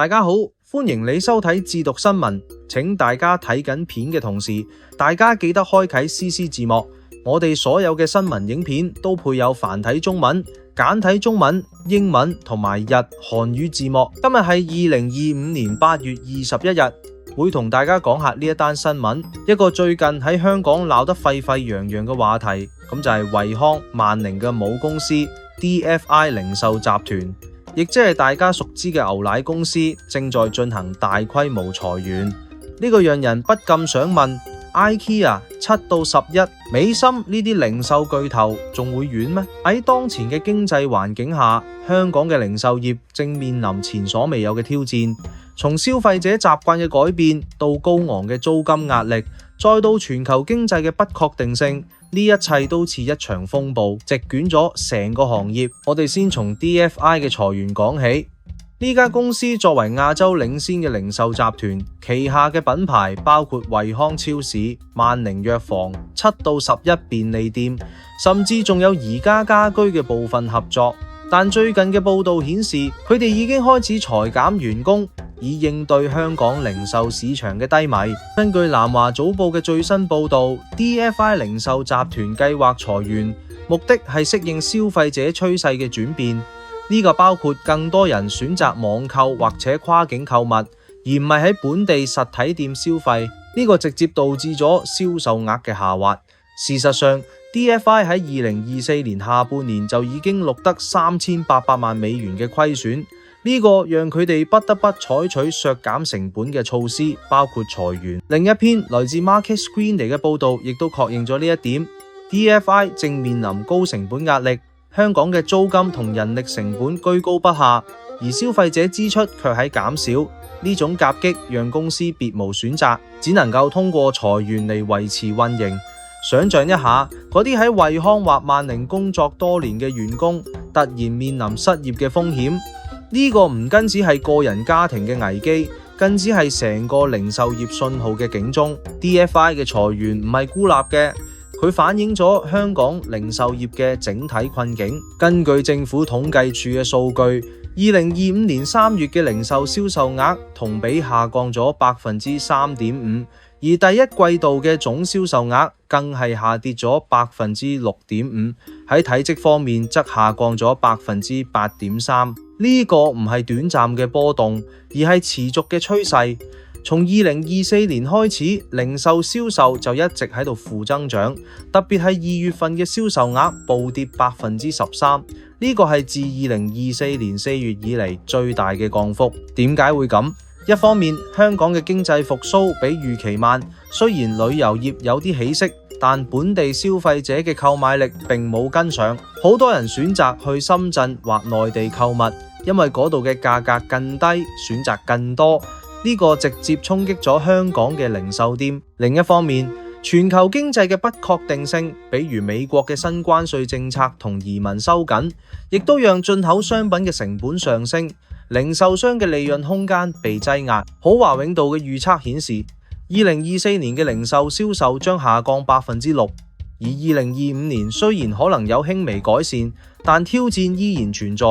大家好，歡迎你收睇智讀新聞。請大家睇緊片嘅同時，大家記得開啟 CC 字幕。我哋所有嘅新聞影片都配有繁體中文、簡體中文、英文同埋日韓語字幕。今日係2025年8月21日，會同大家講下呢一單新聞，一個最近喺香港鬧得沸沸揚揚嘅話題，咁就係惠康萬寧嘅母公司 DFI 零售集團，亦即係大家熟知嘅牛奶公司，正在進行大規模裁員。呢個讓人不禁想問，IKEA 7到11、美心呢啲零售巨頭仲會軟咩？喺當前嘅經濟環境下，香港嘅零售業正面臨前所未有嘅挑戰，從消費者習慣嘅改變到高昂嘅租金壓力，再到全球經濟嘅不確定性，呢一切都似一場風暴，席捲咗成個行業。我哋先從 DFI 嘅裁員講起。呢間公司作為亞洲領先嘅零售集團，旗下嘅品牌包括惠康超市、萬寧藥房、7到11便利店，甚至仲有宜家家居嘅部分合作。但最近嘅報道顯示，佢哋已經開始裁減員工，以應對香港零售市場嘅低迷。根據南華早報嘅最新報道， DFI 零售集團計劃裁員，目的係適應消費者趨勢嘅轉變。呢個包括更多人選擇網購或者跨境購物，而唔係喺本地實體店消費。呢個直接導致咗銷售額嘅下滑。事實上， DFI 喺2024年下半年就已經錄得3800萬美元嘅虧損。呢個讓佢哋不得不採取削減成本嘅措施，包括裁員。另一篇來自 Market Squeeze 嘅報導亦都確認咗呢一點。DFI 正面臨高成本壓力。香港嘅租金同人力成本居高不下，而消費者支出卻喺減少。呢種夾擊讓公司別無選擇，只能夠通過裁員嚟維持運營。想象一下，嗰啲喺惠康或萬寧工作多年嘅員工，突然面臨失業嘅風險。呢個唔僅止係個人家庭嘅危機，更只係成個零售業信號嘅警鐘。DFI 嘅裁員唔係孤立嘅。佢反映咗香港零售業嘅整體困境。根據政府統計處嘅數據，2025年3月嘅零售銷售額同比下降咗3.5%，而第一季度嘅總銷售額更係下跌咗6.5%，喺體積方面則下降咗8.3%。呢個唔係短暫嘅波動，而係持續嘅趨勢。從2024年開始，零售銷售就一直喺度負增長，特別係2月份嘅銷售額暴跌13%，呢個係自2024年4月以嚟最大嘅降幅。點解會咁？一方面，香港嘅經濟復甦比預期慢，雖然旅遊業有啲起色，但本地消費者嘅購買力並冇跟上，好多人選擇去深圳或內地購物，因為嗰度嘅價格更低，選擇更多。呢個直接衝擊咗香港嘅零售店。另一方面，全球經濟嘅不確定性，比如美國嘅新關稅政策同移民收緊，亦都讓進口商品嘅成本上升，零售商嘅利潤空間被擠壓。好華永道嘅預測顯示，2024年嘅零售銷售將下降6%，而2025年雖然可能有輕微改善，但挑戰依然存在。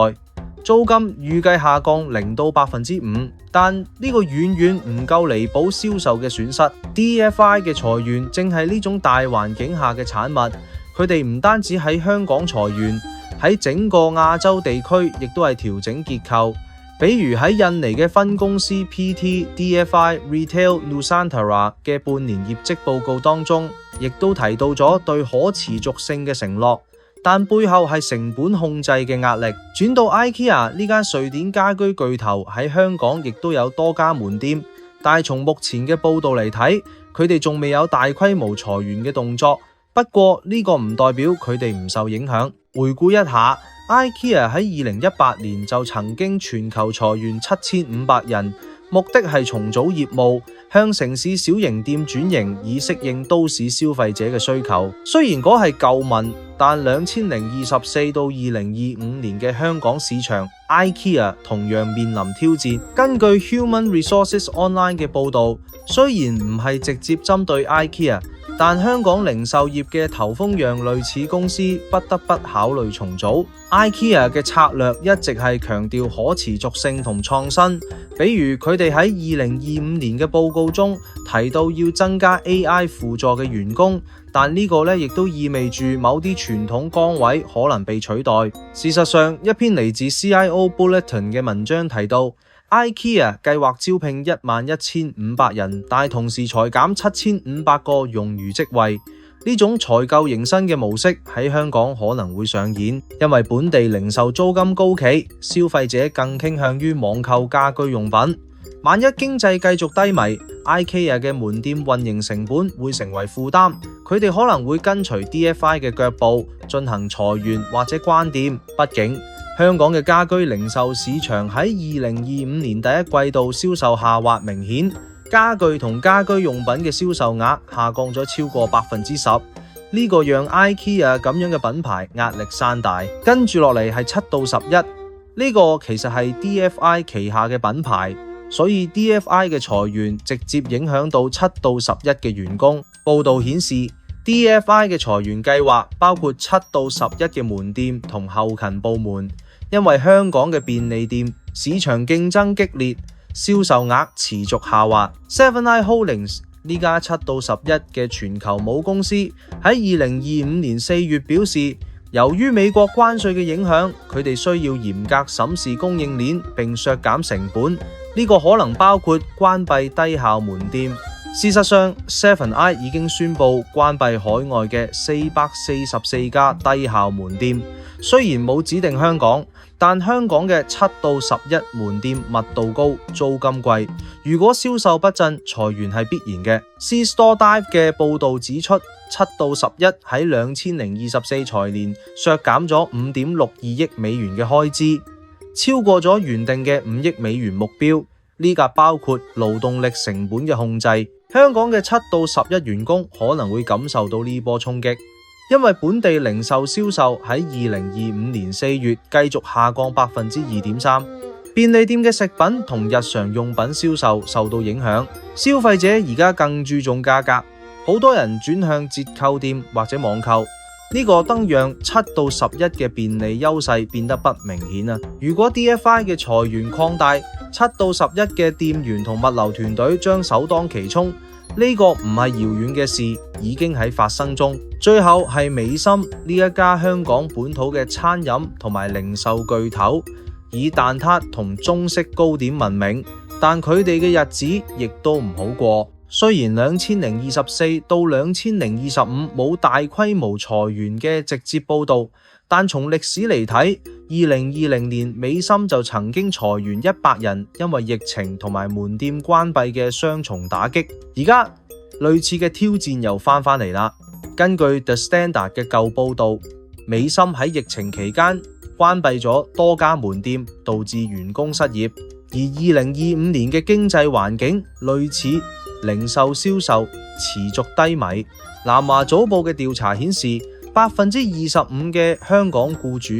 租金預計下降0到5%，但呢個遠遠唔夠彌補銷售嘅損失。DFI 嘅裁員正係呢種大環境下嘅產物。佢哋唔單止喺香港裁員，喺整個亞洲地區亦都係調整結構。比如喺印尼嘅分公司 PT DFI Retail Nusantara 嘅半年業績報告當中，亦都提到咗對可持續性嘅承諾。但背後係成本控制嘅壓力。轉到 IKEA 呢間瑞典家居巨頭喺香港亦都有多家門店，但係從目前嘅報道嚟睇，佢哋仲未有大規模裁員嘅動作。不過呢個唔代表佢哋唔受影響。回顧一下， IKEA 喺2018年就曾經全球裁員7500人，目的係重組業務，向城市小型店轉型，以適應都市消費者嘅需求。雖然嗰係舊聞，但2024到2025年嘅香港市場 ，IKEA 同樣面臨挑戰。根據 Human Resources Online 嘅報導，雖然唔係直接針對 IKEA，但香港零售業嘅頭風樣類似公司不得不考慮重組。IKEA 嘅策略一直係強調可持續性同創新，比如佢哋喺2025年嘅報告中提到要增加 AI 輔助嘅員工，但呢個亦都意味住某啲傳統崗位可能被取代。事實上，一篇嚟自 CIO Bulletin 嘅文章提到， IKEA 計劃招聘11,500人，但同時裁減7,500個冗餘職位。呢種裁舊迎新嘅模式喺香港可能會上演，因為本地零售租金高企，消費者更傾向於網購家居用品。萬一經濟繼續低迷， IKEA 嘅門店運營成本會成為負擔，佢哋可能會跟隨 DFI 嘅腳步進行裁員或者關店。畢竟香港嘅家居零售市場喺2025年第一季度銷售下滑明顯，家具同家居用品嘅銷售額下降咗超過 10%， 呢個讓 IKEA 咁樣嘅品牌壓力山大。跟住落嚟係7到11，呢個其實係 DFI 旗下嘅品牌，所以 DFI 嘅裁員直接影響到7到11嘅員工。報道顯示 DFI 嘅裁員計劃包括7到11嘅門店同後勤部門，因為香港嘅便利店市場競爭激烈，銷售額持續下滑。Seven Eye Holdings 呢家7到11嘅全球母公司喺2025年4月表示，由於美國關稅嘅影響，佢哋需要嚴格審視供應鏈並削減成本，呢個可能包括關閉低效門店。事實上 Seven Eye 已經宣布關閉海外嘅444家低效門店，雖然冇指定香港，但香港嘅7到11門店密度高，租金貴，如果銷售不振，裁員係必然嘅。C-Store Dive 嘅報導指出，7到11喺2024財年削減咗5.62億美元嘅開支，超過咗原定嘅5億美元目標，呢個包括勞動力成本嘅控制。香港嘅7到11員工可能會感受到呢波衝擊，因為本地零售銷售喺2025年4月繼續下降 2.3%， 便利店嘅食品同日常用品銷售受到影響，消費者而家更注重價格，好多人轉向折扣店或者網購，呢個當讓7到11嘅便利優勢變得不明顯啊！如果 DFI 嘅裁員擴大，7到11嘅店員同物流團隊將首當其衝，呢個唔係遙遠嘅事，已經喺發生中。最後係美心呢一家香港本土嘅餐飲同埋零售巨頭，以蛋撻同中式糕點聞名，但佢哋嘅日子亦都唔好過。雖然2024到2025冇大規模裁員嘅直接報導，但從歷史嚟睇，2020年美心就曾經裁員100人，因為疫情同埋門店關閉嘅雙重打擊。而家類似嘅挑戰又翻嚟啦。根據 The Standard 嘅舊報導，美心喺疫情期間關閉咗多家門店，導致員工失業。而2025年嘅經濟環境類似零售銷售持續低迷。南華早報嘅調查顯示，25% 嘅香港僱主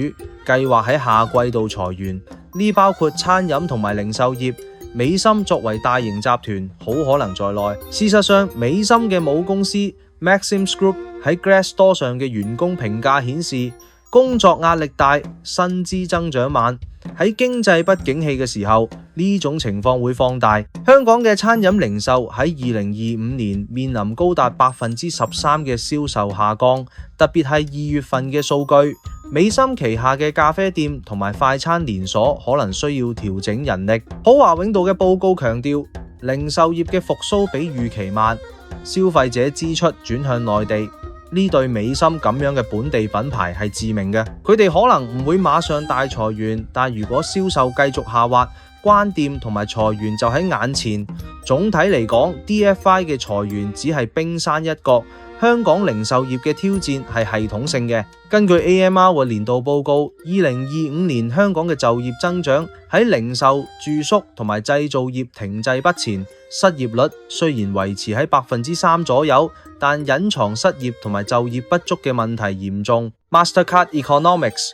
計劃喺下季度裁員，呢包括餐飲同埋零售業。美心作為大型集團，好可能在內。事實上，美心嘅母公司 Maxims Group 喺 Glassdoor 上嘅員工評價顯示，工作壓力大，薪資增長慢。喺經濟不景氣嘅時候，呢種情況會放大。香港嘅餐飲零售喺2025年面臨高達 13% 嘅銷售下降，特別係2月份嘅數據。美心旗下嘅咖啡店同埋快餐連鎖可能需要調整人力。普華永道嘅報告強調，零售業嘅復甦比預期慢，消費者支出轉向內地。呢對美心咁樣嘅本地品牌係致命嘅，佢哋可能唔會馬上大裁員，但如果銷售繼續下滑，關店同埋裁員就喺眼前。總體嚟講 ，DFI 嘅裁員只係冰山一角，香港零售業嘅挑戰係系統性嘅。根據 AMR 嘅年度報告，2025年香港嘅就業增長喺零售、住宿同埋製造業停滯不前，失業率雖然維持喺 3% 左右，但隱藏失業同埋就業不足嘅問題嚴重。Mastercard Economics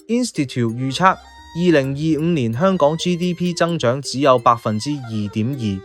Institute 預測，2025年香港 GDP 增長只有 2.2%，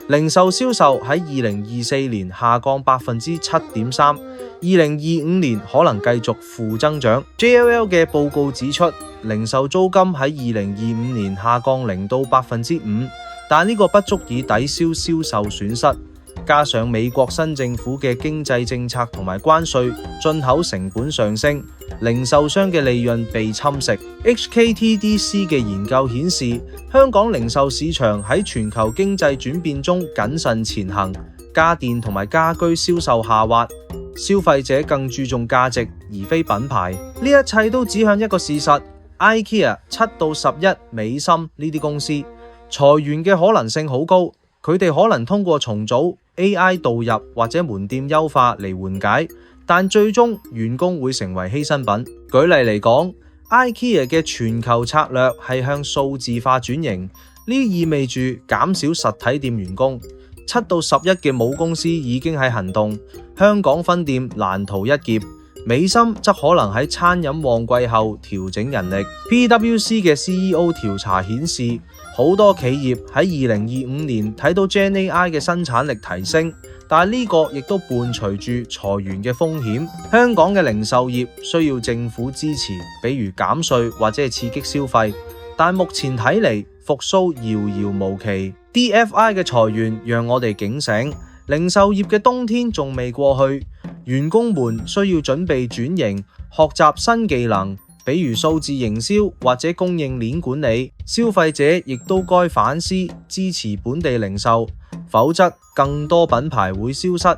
零售銷售喺2024年下降7.3%， 2025年可能繼續負增長。JLL 嘅報告指出，零售租金喺2025年下降0%到5%，但呢個不足以抵消銷售損失。加上美國新政府嘅經濟政策同埋關稅，進口成本上升，零售商嘅利潤被侵蝕。HKTDC 嘅研究顯示，香港零售市場喺全球經濟轉變中謹慎前行，家電同埋家居銷售下滑，消費者更注重價值而非品牌。呢一切都指向一個事實：IKEA、7到11、美心呢啲公司裁員嘅可能性好高，佢哋可能通過重組、AI 導入或者門店優化嚟緩解，但最終員工會成為犧牲品。舉例嚟講，IKEA 嘅全球策略係向數字化轉型，呢意味住減少實體店員工。7到11嘅母公司已經喺行動，香港分店難逃一劫。美心則可能喺餐飲旺季後調整人力。PwC 嘅 CEO 調查顯示，好多企業喺2025年睇到 GenAI 嘅生產力提升，但係呢個亦都伴隨住裁員嘅風險。香港嘅零售業需要政府支持，比如減稅或者係刺激消費，但目前睇嚟復甦遙遙無期。DFI 嘅裁員讓我哋警醒，零售業嘅冬天仲未過去，員工們需要準備轉型，學習新技能，比如數字營銷或者供應鏈管理。消費者亦都該反思支持本地零售，否則更多品牌會消失。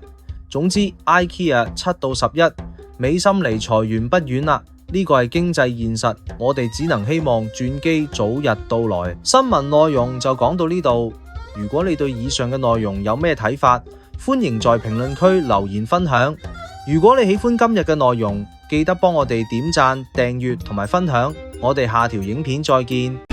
總之 IKEA 7到11，美心離裁員不遠啦，呢個係經濟現實，我哋只能希望轉機早日到來。新聞內容就講到呢度，如果你對以上嘅內容有咩睇法，歡迎在評論區留言分享。如果你喜歡今日嘅內容，記得幫我哋點讚、訂閱同埋分享。我哋下條影片再見。